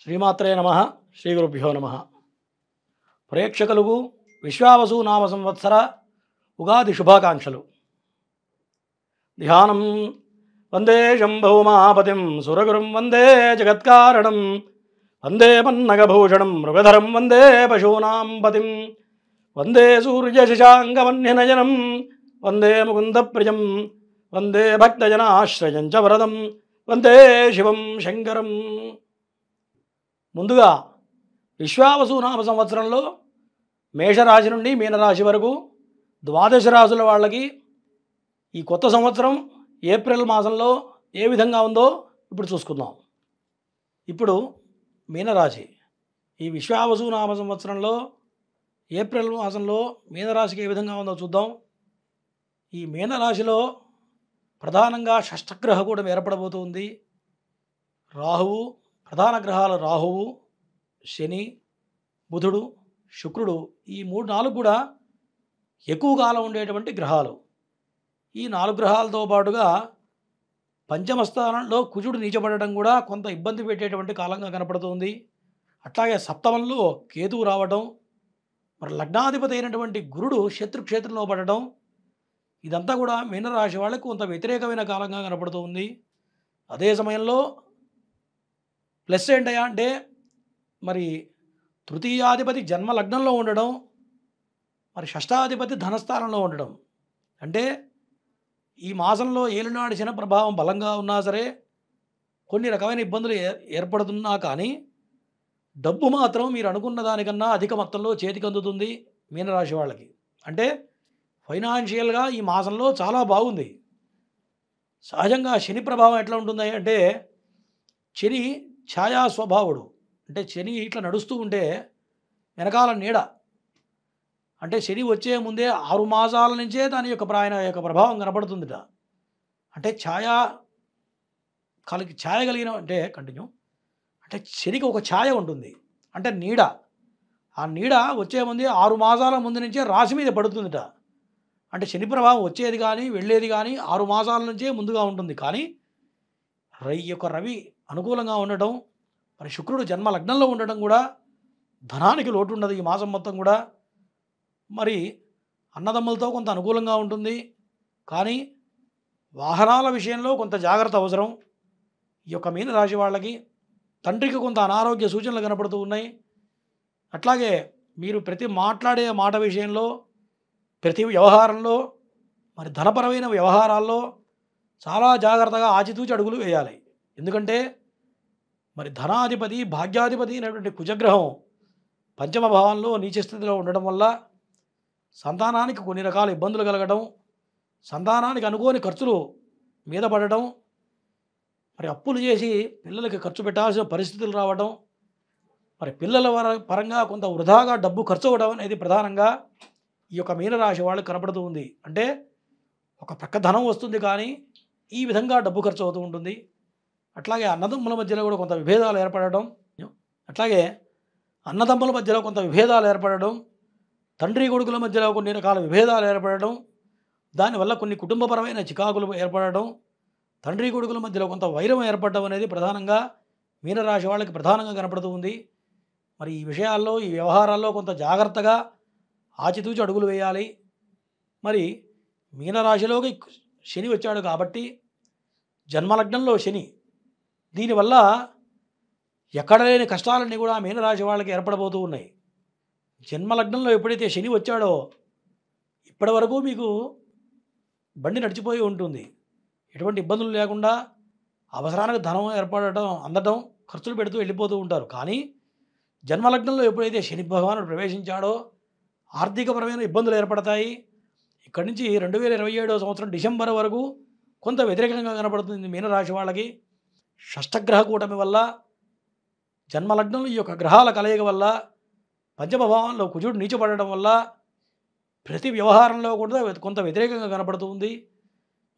శ్రీమాత్రే నమ. శ్రీ గురుభ్యో నమ. ప్రేక్షకులకు విశ్వావసు నామ సంవత్సర ఉగాది శుభాకాంక్షలు. ధ్యానం వందే శంభౌమాపతిం సురగురుం వందే జగత్కారణం వందే పన్నగభూషణం మృగధరం వందే పశూనాం పతిం వందే సూర్యశశాంగమన్యనయనం వందే ముకుందప్రియం వందే భక్తజనాశ్రయం చ వరదం వందే శివం శంకరం. ముందుగా విశ్వావసు నామ సంవత్సరంలో మేషరాశి నుండి మీనరాశి వరకు ద్వాదశ రాశుల వాళ్ళకి ఈ కొత్త సంవత్సరం ఏప్రిల్ మాసంలో ఏ విధంగా ఉందో ఇప్పుడు చూసుకుందాం. ఇప్పుడు మీనరాశి ఈ విశ్వావసు నామ సంవత్సరంలో ఏప్రిల్ మాసంలో మీనరాశికి ఏ విధంగా ఉందో చూద్దాం. ఈ మీనరాశిలో ప్రధానంగా షష్ఠగ్రహ కూడా ఏర్పడబోతుంది. రాహువు, ప్రధాన గ్రహాలు రాహువు, శని, బుధుడు, శుక్రుడు, ఈ 3-4 కూడా ఎక్కువ కాలం ఉండేటువంటి గ్రహాలు. ఈ 4 గ్రహాలతో పాటుగా పంచమ స్థానంలో కుజుడు నీచబడటం కూడా కొంత ఇబ్బంది పెట్టేటువంటి కాలంగా కనపడుతుంది. అట్లాగే సప్తమంలో కేతువు రావడం, మరి లగ్నాధిపతి అయినటువంటి గురుడు శత్రుక్షేత్రంలో పడటం, ఇదంతా కూడా మీనరాశి వాళ్ళకి కొంత వ్యతిరేకమైన కాలంగా కనపడుతుంది. అదే సమయంలో ప్లస్ ఏంటయ్యా అంటే మరి తృతీయాధిపతి జన్మ లగ్నంలో ఉండడం, మరి షష్టాధిపతి ధనస్థానంలో ఉండడం. అంటే ఈ మాసంలో ఏలినాడు శని ప్రభావం బలంగా ఉన్నా సరే కొన్ని రకమైన ఇబ్బందులు ఏర్పడుతున్నా కానీ డబ్బు మాత్రం మీరు అనుకున్న దానికన్నా అధిక మొత్తంలో చేతికి అందుతుంది మీనరాశి వాళ్ళకి. అంటే ఫైనాన్షియల్గా ఈ మాసంలో చాలా బాగుంది. సహజంగా శని ప్రభావం ఎట్లా ఉంటుంది అంటే శని ఛాయా స్వభావుడు. అంటే శని ఇట్లా నడుస్తూ ఉంటే వెనకాల నీడ, అంటే శని వచ్చే ముందే 6 మాసాల నుంచే దాని యొక్క ప్రభావం కనపడుతుందిట. అంటే ఛాయ కలిగిన అంటే కంటిన్యూ అంటే శనికి ఒక ఛాయ ఉంటుంది, అంటే నీడ. ఆ నీడ వచ్చే ముందే 6 మాసాల ముందు నుంచే రాశి మీద పడుతుందిట. అంటే శని ప్రభావం వచ్చేది కానీ వెళ్ళేది కానీ 6 మాసాల నుంచే ముందుగా ఉంటుంది. కానీ రవి అనుకూలంగా ఉండటం, మరి శుక్రుడు జన్మ లగ్నంలో ఉండటం కూడా ధనానికి లోటు ఉండదు ఈ మాసం మొత్తం కూడా. మరి అన్నదమ్ములతో కొంత అనుకూలంగా ఉంటుంది, కానీ వాహనాల విషయంలో కొంత జాగ్రత్త అవసరం. ఈ యొక్క మీనరాశి వాళ్ళకి తండ్రికి కొంత అనారోగ్య సూచనలు కనపడుతూ ఉన్నాయి. అట్లాగే మీరు ప్రతి మాట్లాడే మాట విషయంలో, ప్రతి వ్యవహారంలో, మరి ధనపరమైన వ్యవహారాల్లో చాలా జాగ్రత్తగా ఆచితూచి అడుగులు వేయాలి. ఎందుకంటే మరి ధనాధిపతి, భాగ్యాధిపతి అయినటువంటి కుజగ్రహం పంచమ భావంలో నీచస్థితిలో ఉండడం వల్ల సంతానానికి కొన్ని రకాల ఇబ్బందులు కలగడం, సంతానానికి అనుకోని ఖర్చులు మీద పడడం, మరి అప్పులు చేసి పిల్లలకి ఖర్చు పెట్టాల్సిన పరిస్థితులు రావడం, మరి పిల్లల పరంగా కొంత వృధాగా డబ్బు ఖర్చు అవ్వడం అనేది ప్రధానంగా ఈ యొక్క మీనరాశి వాళ్ళకి కనపడుతూ ఉంది. అంటే ఒక ప్రక్క ధనం వస్తుంది కానీ ఈ విధంగా డబ్బు ఖర్చు అవుతూ ఉంటుంది. అట్లాగే అన్నదమ్ముల మధ్యలో కూడా కొంత విభేదాలు ఏర్పడడం, తండ్రి కొడుకుల మధ్యలో కొన్ని రకాల విభేదాలు ఏర్పడడం, దానివల్ల కొన్ని కుటుంబపరమైన చికాకులు ఏర్పడడం, తండ్రి కొడుకుల మధ్యలో కొంత వైరం ఏర్పడడం అనేది ప్రధానంగా మీనరాశి వాళ్ళకి ప్రధానంగా కనపడుతూ ఉంది. మరి ఈ విషయాల్లో, ఈ వ్యవహారాల్లో కొంత జాగ్రత్తగా ఆచితూచి అడుగులు వేయాలి. మరి మీనరాశిలోకి శని వచ్చాడు కాబట్టి జన్మలగ్నంలో శని, దీనివల్ల ఎక్కడ లేని కష్టాలన్నీ కూడా మీనరాశి వాళ్ళకి ఏర్పడబోతూ ఉన్నాయి. జన్మలగ్నంలో ఎప్పుడైతే శని వచ్చాడో ఇప్పటి వరకు మీకు బండి నడిచిపోయి ఉంటుంది, ఎటువంటి ఇబ్బందులు లేకుండా అవసరానికి ధనం అందడం, ఖర్చులు పెడుతూ వెళ్ళిపోతూ ఉంటారు. కానీ జన్మలగ్నంలో ఎప్పుడైతే శని భగవానుడు ప్రవేశించాడో ఆర్థికపరమైన ఇబ్బందులు ఏర్పడతాయి. ఇక్కడి నుంచి 2027వ సంవత్సరం డిసెంబర్ వరకు కొంత వ్యతిరేకంగా కనపడుతుంది మీనరాశి వాళ్ళకి. షష్ఠగ్రహ కూటమి వల్ల, జన్మలగ్నంలో ఈ యొక్క గ్రహాల కలయిక వల్ల, పంచమ భావంలో కుజుడు నీచపడడం వల్ల ప్రతి వ్యవహారంలో కూడా కొంత వ్యతిరేకంగా కనపడుతూ ఉంది.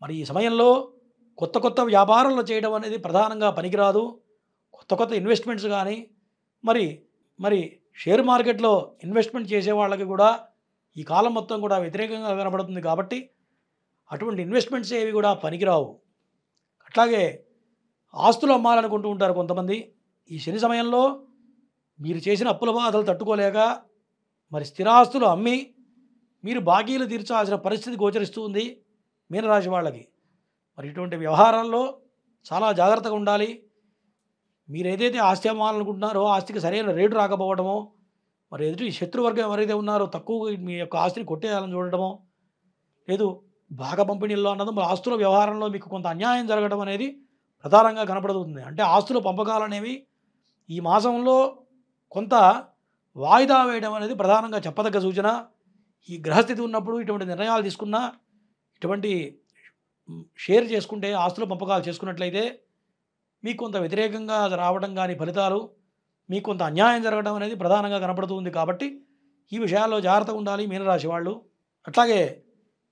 మరి ఈ సమయంలో కొత్త వ్యాపారాలు చేయడం అనేది ప్రధానంగా పనికిరాదు. కొత్త ఇన్వెస్ట్మెంట్స్ కానీ, మరి షేర్ మార్కెట్లో ఇన్వెస్ట్మెంట్ చేసే వాళ్ళకి కూడా ఈ కాలం మొత్తం కూడా వ్యతిరేకంగా కనపడుతుంది. కాబట్టి అటువంటి ఇన్వెస్ట్మెంట్స్ ఏవి కూడా పనికిరావు. అట్లాగే ఆస్తులు అమ్మాలనుకుంటూ ఉంటారు కొంతమంది. ఈ శని సమయంలో మీరు చేసిన అప్పుల బాధలు తట్టుకోలేక మరి స్థిరాస్తులు అమ్మి మీరు బాకీలు తీర్చాల్సిన పరిస్థితి గోచరిస్తూ ఉంది మీనరాశి వాళ్ళకి. మరి ఇటువంటి వ్యవహారాల్లో చాలా జాగ్రత్తగా ఉండాలి. మీరు ఏదైతే ఆస్తి అమ్మాలనుకుంటున్నారో ఆస్తికి సరైన రేటు రాకపోవడమో, మరి ఎదుటి శత్రువర్గం ఎవరైతే ఉన్నారో తక్కువ మీ యొక్క ఆస్తిని కొట్టేయాలని చూడటమో, లేదు భాగ పంపిణీల్లో అన్నది మరి ఆస్తుల వ్యవహారంలో మీకు కొంత అన్యాయం జరగడం అనేది ప్రధానంగా కనపడుతుంది. అంటే ఆస్తుల పంపకాలు అనేవి ఈ మాసంలో కొంత వాయిదా వేయడం అనేది ప్రధానంగా చెప్పదగ్గ సూచన. ఈ గ్రహస్థితి ఉన్నప్పుడు ఇటువంటి నిర్ణయాలు తీసుకున్నా, ఇటువంటి షేర్ చేసుకుంటే, ఆస్తుల పంపకాలు చేసుకున్నట్లయితే మీకు కొంత వ్యతిరేకంగా రావడం కానీ ఫలితాలు, మీకు కొంత అన్యాయం జరగడం అనేది ప్రధానంగా కనపడుతుంది. కాబట్టి ఈ విషయాల్లో జాగ్రత్తగా ఉండాలి మీనరాశి వాళ్ళు. అట్లాగే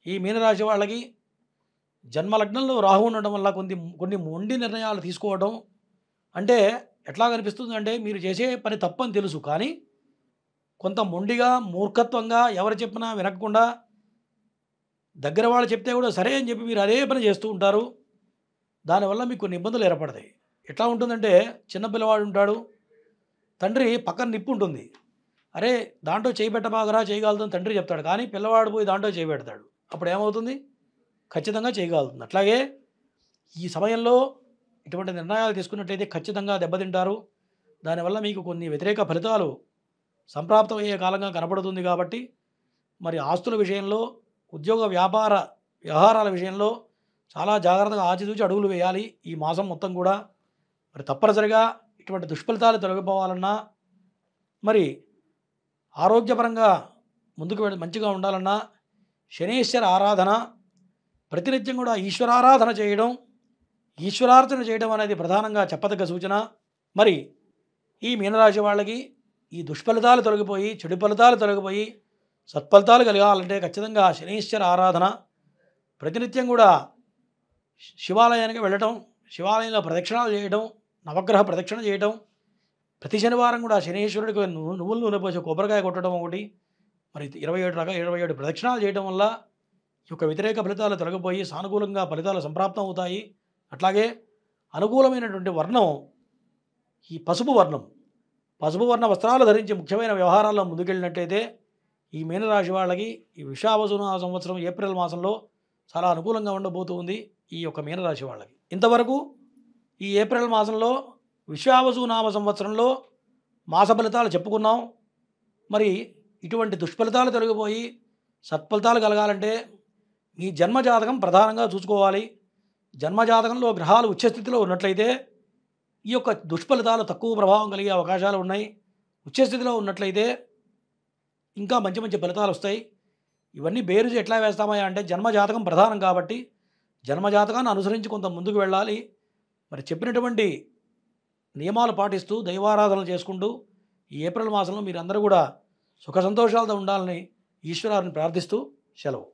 ఈ మీనరాశి వాళ్ళకి జన్మలగ్నంలో రాహు ఉండడం వల్ల కొన్ని మొండి నిర్ణయాలు తీసుకోవడం అంటే ఎట్లా కనిపిస్తుంది అంటే, మీరు చేసే పని తప్పని తెలుసు కానీ కొంత మొండిగా మూర్ఖత్వంగా ఎవరు చెప్పినా వినకుండా దగ్గర వాళ్ళు చెప్తే కూడా సరే అని చెప్పి మీరు అదే పని చేస్తూ ఉంటారు. దానివల్ల మీకు కొన్ని ఇబ్బందులు ఏర్పడతాయి. ఎట్లా ఉంటుందంటే, చిన్న పిల్లవాడు ఉంటాడు, తండ్రి పక్కన నిప్పు ఉంటుంది, అరే దాంట్లో చేయి పెట్టబాగరా చేయగలుగుతుంది తండ్రి చెప్తాడు, కానీ పిల్లవాడు పోయి దాంట్లో చేయి పెడతాడు. అప్పుడు ఏమవుతుంది? ఖచ్చితంగా చేయగలుగుతుంది. అట్లాగే ఈ సమయంలో ఇటువంటి నిర్ణయాలు తీసుకున్నట్లయితే ఖచ్చితంగా దెబ్బతింటారు. దానివల్ల మీకు కొన్ని వ్యతిరేక ఫలితాలు సంప్రాప్తమయ్యే కాలంగా కనపడుతుంది. కాబట్టి మరి ఆస్తుల విషయంలో, ఉద్యోగ వ్యాపార వ్యవహారాల విషయంలో చాలా జాగ్రత్తగా ఆచితూచి అడుగులు వేయాలి ఈ మాసం మొత్తం కూడా. మరి తప్పనిసరిగా ఇటువంటి దుష్ఫలితాలు తొలగిపోవాలన్నా, మరి ఆరోగ్యపరంగా ముందుకు మంచిగా ఉండాలన్నా శనేశ్వర ఆరాధన, ప్రతినిత్యం కూడా ఈశ్వరారాధన చేయడం, ఈశ్వరార్చన చేయడం అనేది ప్రధానంగా చెప్పదగ్గ సూచన. మరి ఈ మీనరాశి వాళ్ళకి ఈ దుష్ఫలితాలు తొలగిపోయి, చెడు ఫలితాలు తొలగిపోయి సత్ఫలితాలు కలగాలంటే ఖచ్చితంగా శనీశ్వర ఆరాధన, ప్రతినిత్యం కూడా శివాలయానికి వెళ్ళటం, శివాలయంలో ప్రదక్షిణాలు చేయడం, నవగ్రహ ప్రదక్షిణ చేయడం, ప్రతి శనివారం కూడా శనీశ్వరుడికి నువ్వుల నూనె పోసి కొబ్బరికాయ కొట్టడం ఒకటి, మరి 27 ప్రదక్షిణాలు చేయడం వల్ల ఈ యొక్క వ్యతిరేక ఫలితాలు తొలగిపోయి సానుకూలంగా ఫలితాలు సంప్రాప్తం అవుతాయి. అట్లాగే అనుకూలమైనటువంటి వర్ణం ఈ పసుపు వర్ణం. పసుపు వర్ణ వస్త్రాలు ధరించి ముఖ్యమైన వ్యవహారాల్లో ముందుకెళ్ళినట్టయితే ఈ మీనరాశి వాళ్ళకి ఈ విషావసునామ సంవత్సరం ఏప్రిల్ మాసంలో చాలా అనుకూలంగా ఉండబోతుంది ఈ యొక్క మీనరాశి వాళ్ళకి. ఇంతవరకు ఈ ఏప్రిల్ మాసంలో విశ్వావసునామ సంవత్సరంలో మాస ఫలితాలు చెప్పుకున్నాం. మరి ఇటువంటి దుష్ఫలితాలు తొలగిపోయి సత్ఫలితాలు కలగాలంటే మీ జన్మజాతకం ప్రధానంగా చూసుకోవాలి. జన్మజాతకంలో గ్రహాలు ఉచ్చస్థితిలో ఉన్నట్లయితే ఈ యొక్క దుష్ఫలితాలు తక్కువ ప్రభావం కలిగే అవకాశాలు ఉన్నాయి. ఉచ్చస్థితిలో ఉన్నట్లయితే ఇంకా మంచి మంచి ఫలితాలు వస్తాయి. ఇవన్నీ బేరుజు ఎట్లా వేస్తామయ్యా అంటే, జన్మజాతకం ప్రధానం కాబట్టి జన్మజాతకాన్ని అనుసరించి కొంత ముందుకు వెళ్ళాలి. మరి చెప్పినటువంటి నియమాలు పాటిస్తూ దైవారాధనలు చేసుకుంటూ ఈ ఏప్రిల్ మాసంలో మీరందరూ కూడా సుఖ సంతోషాలతో ఉండాలని ఈశ్వరాన్ని ప్రార్థిస్తూ సెలవు.